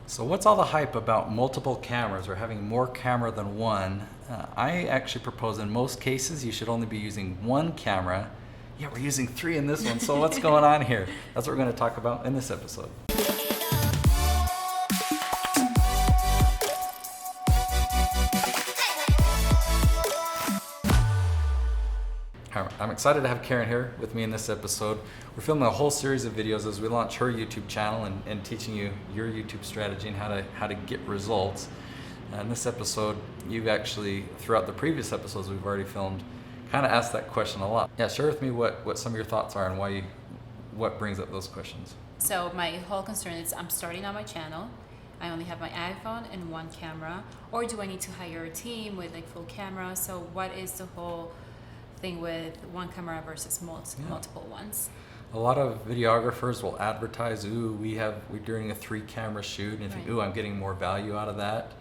So what's all the hype about multiple cameras or having more camera than one? I actually propose in most cases you should only be using one camera. Yeah, we're using three in this one, so what's going on here? That's what we're going to talk about in this episode. I'm excited to have Karen here with me in this episode. We're filming a whole series of videos as we launch her YouTube channel and teaching you your YouTube strategy and how to get results. In this episode, you've actually, throughout the previous episodes we've already filmed, kind of asked that question a lot. Yeah, share with me what some of your thoughts are and what brings up those questions. So my whole concern is I'm starting on my channel. I only have my iPhone and one camera. Or do I need to hire a team with like full camera? So what is the whole thing with one camera versus multiple ones? A lot of videographers will advertise, we're doing a 3-camera shoot, and you think, I'm getting more value out of that.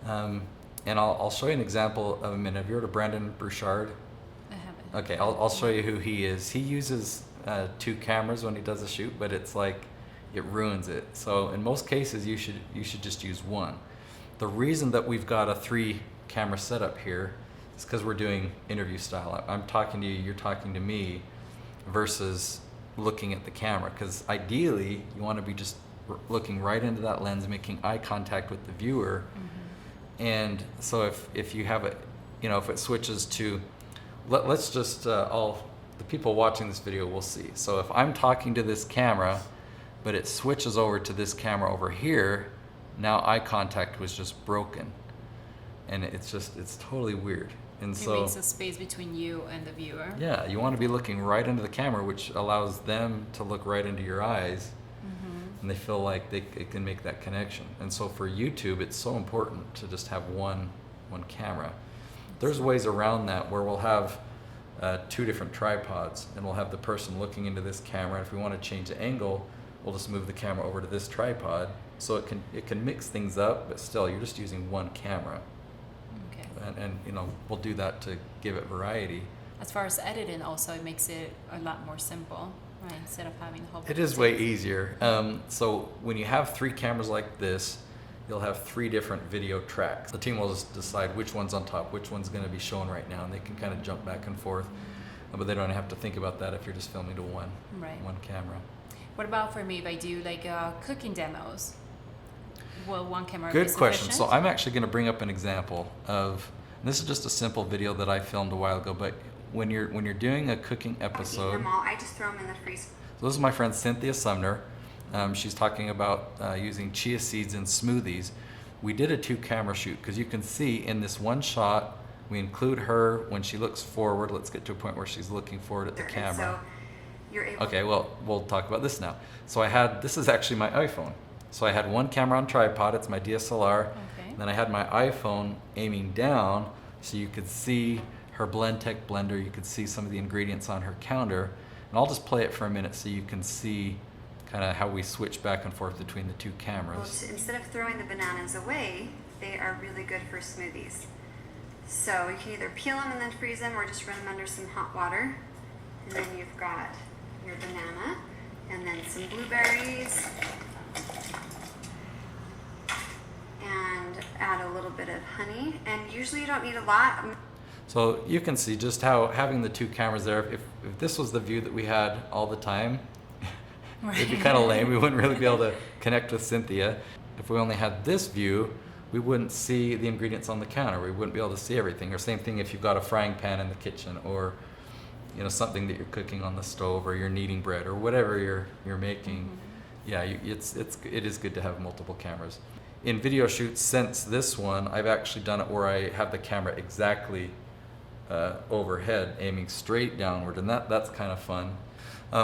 And I'll show you an example of a minute. Have you heard of Brandon Bouchard? I haven't. Okay, I'll show you who he is. He uses 2 cameras when he does a shoot, but it's like it ruins it. So in most cases, you should just use one. The reason that we've got a 3-camera setup here is because we're doing interview style. I'm talking to you, you're talking to me, versus looking at the camera. Because ideally, you want to be just looking right into that lens, making eye contact with the viewer. Mm-hmm. And so if you have if it switches to, let's just, the people watching this video will see. So if I'm talking to this camera, but it switches over to this camera over here, now eye contact was just broken. And it's totally weird. And it makes a space between you and the viewer. Yeah, you want to be looking right into the camera, which allows them to look right into your eyes. Mm-hmm. And they feel like it can make that connection. And so for YouTube, it's so important to just have one camera. There's ways around that where we'll have 2 different tripods, and we'll have the person looking into this camera. If we want to change the angle, we'll just move the camera over to this tripod. So it can mix things up, but still, you're just using one camera. And we'll do that to give it variety. As far as editing, also, it makes it a lot more simple, right? Instead of having the whole. It is way easier. So when you have 3 cameras like this, you'll have 3 different video tracks. The team will just decide which one's on top, which one's going to be shown right now, and they can kind of jump back and forth. But they don't have to think about that if you're just filming to one camera. What about for me if I do like cooking demos? Will one camera be Good sufficient? question. So I'm actually going to bring up an example of, and this is just a simple video that I filmed a while ago, but when you're doing a cooking episode, I just throw them in the freezer. So this is my friend Cynthia Sumner. She's talking about using chia seeds in smoothies. We did a 2-camera shoot because you can see in this one shot, we include her when she looks forward. Let's get to a point where she's looking forward at the camera. So you're able. Okay, well, we'll talk about this now. So this is actually my iPhone. So I had one camera on tripod, it's my DSLR. Okay. Then I had my iPhone aiming down so you could see her Blendtec blender, you could see some of the ingredients on her counter. And I'll just play it for a minute so you can see kind of how we switch back and forth between the 2 cameras. Well, instead of throwing the bananas away, they are really good for smoothies. So you can either peel them and then freeze them, or just run them under some hot water. And then you've got your banana, and then some blueberries, and add a little bit of honey. And usually you don't need a lot. So you can see just how having the 2 cameras there, if this was the view that we had all the time, it'd be kind of lame. We wouldn't really be able to connect with Cynthia. If we only had this view, we wouldn't see the ingredients on the counter. We wouldn't be able to see everything. Or same thing if you've got a frying pan in the kitchen, or something that you're cooking on the stove, or you're kneading bread, or whatever you're making. Mm-hmm. Yeah, it is good to have multiple cameras. In video shoots since this one, I've actually done it where I have the camera exactly overhead, aiming straight downward, and that's kind of fun.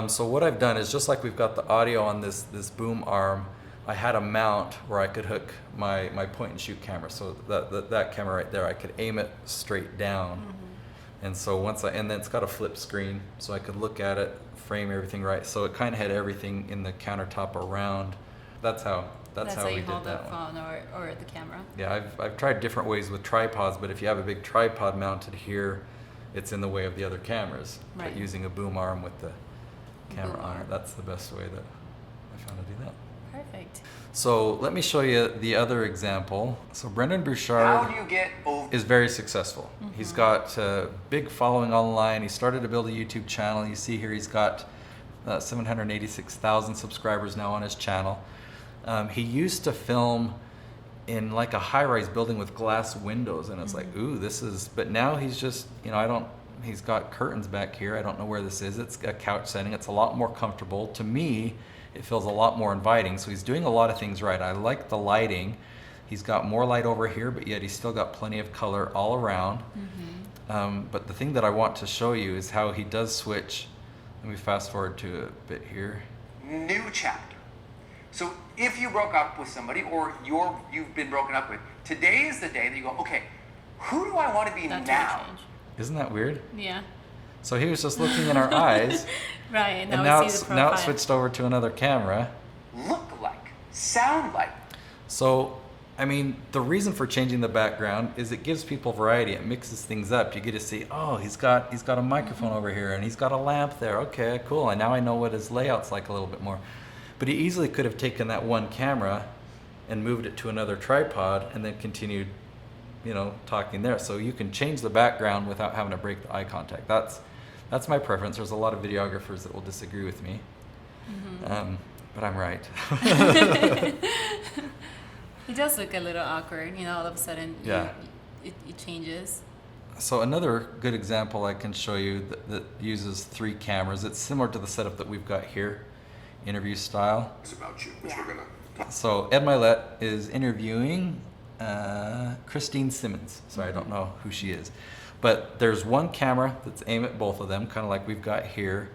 So what I've done is, just like we've got the audio on this boom arm, I had a mount where I could hook my point and shoot camera. So that camera right there, I could aim it straight down. Mm-hmm. And so and then it's got a flip screen, so I could look at it, frame everything right. So it kind of had everything in the countertop around. That's how we did that one. Phone or the camera. Yeah, I've tried different ways with tripods, but if you have a big tripod mounted here, it's in the way of the other cameras. Right. But using a boom arm with the camera on it, that's the best way that I found to do that. Perfect. So let me show you the other example. So Brendan Bouchard How do you get over? is very successful. He's got a big following online. He started to build a YouTube channel. You see here he's got 786,000 subscribers now on his channel. He used to film in like a high-rise building with glass windows, and it's like, ooh, this is, but now he's just, you know, he's got curtains back here. I don't know where this is. It's a couch setting. It's a lot more comfortable. To me, it feels a lot more inviting. So he's doing a lot of things right. I like the lighting. He's got more light over here, but yet he's still got plenty of color all around. But the thing that I want to show you is how he does switch. Let me fast forward to a bit here. New chapter. So if you broke up with somebody or you've been broken up with, today is the day that you go, okay, who do I want to be That's now? change. Isn't that weird? Yeah. So he was just looking in our eyes, Right. and Now now we see the it's, profile. now it switched over to another camera. Look like, sound like. So, I mean, the reason for changing the background is it gives people variety. It mixes things up. You get to see, oh, he's got a microphone over here, and he's got a lamp there. Okay, cool. And now I know what his layout's like a little bit more. But he easily could have taken that one camera and moved it to another tripod and then continued, you know, talking there. So you can change the background without having to break the eye contact. That's my preference. There's a lot of videographers that will disagree with me, but I'm right. It does look a little awkward, you know, all of a sudden Yeah. it changes. So another good example I can show you that uses 3 cameras. It's similar to the setup that we've got here, interview style. It's about you, which we're gonna. So Ed Milet is interviewing Christine Simmons. So I don't know who she is. But there's one camera that's aimed at both of them, kind of like we've got here.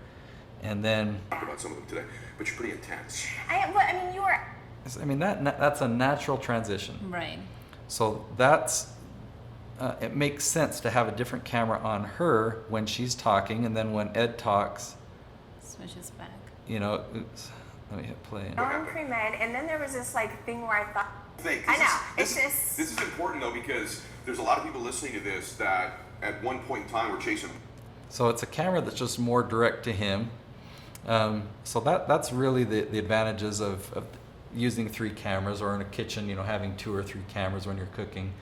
And then, Talk about some of them today, but you're pretty intense. I mean, that's a natural transition. Right. So that's, it makes sense to have a different camera on her when she's talking, and then when Ed talks, Switches back. you know, oops, let me hit play. On pre-med, and then there was this like thing where I thought, Think. I know, This it's is- just- This is important though because there's a lot of people listening to this that at one point in time were chasing. So it's a camera that's just more direct to him. So that's really the advantages of using 3 cameras, or in a kitchen, you know, having 2 or 3 cameras when you're cooking.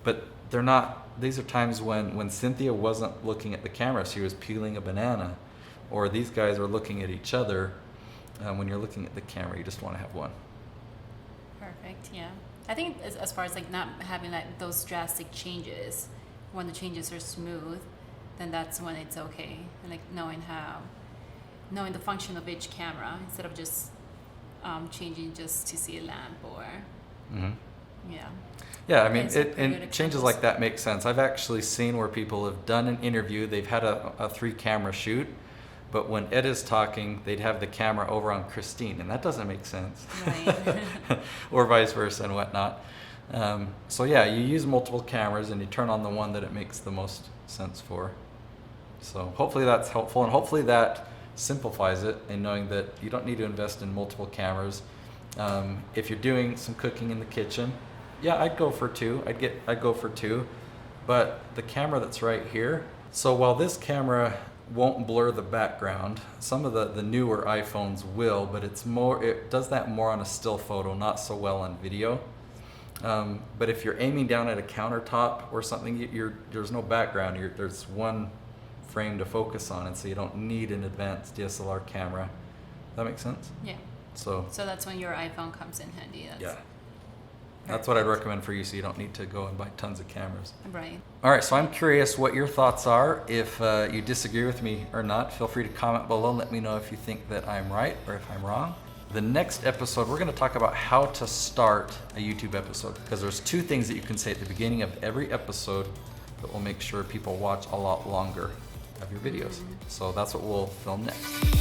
But they're not, these are times when Cynthia wasn't looking at the camera, she was peeling a banana, or these guys are looking at each other. When you're looking at the camera, you just want to have one. Perfect. Yeah. I think as far as like not having like those drastic changes, when the changes are smooth, then that's when it's okay. And like knowing the function of each camera instead of just changing just to see a lamp or yeah. Yeah, I mean, Okay, so it, pretty and good changes examples. like that make sense. I've actually seen where people have done an interview, they've had a 3-camera shoot, but when Ed is talking, they'd have the camera over on Christine, and that doesn't make sense. Right. Or vice versa and whatnot. So yeah, you use multiple cameras and you turn on the one that it makes the most sense for. So hopefully that's helpful, and hopefully that simplifies it in knowing that you don't need to invest in multiple cameras. If you're doing some cooking in the kitchen, yeah, I'd go for 2. I'd go for 2, but the camera that's right here. So while this camera won't blur the background, some of the newer iPhones will, but it does that more on a still photo, not so well on video. But if you're aiming down at a countertop or something, there's no background. There's one frame to focus on, and so you don't need an advanced DSLR camera. Does that make sense? Yeah. So that's when your iPhone comes in handy. that's what I'd recommend for you, so you don't need to go and buy tons of cameras. Right. All right, so I'm curious what your thoughts are. If you disagree with me or not, feel free to comment below and let me know if you think that I'm right or if I'm wrong. The next episode, we're going to talk about how to start a YouTube episode, because there's 2 things that you can say at the beginning of every episode that will make sure people watch a lot longer of your videos. So that's what we'll film next.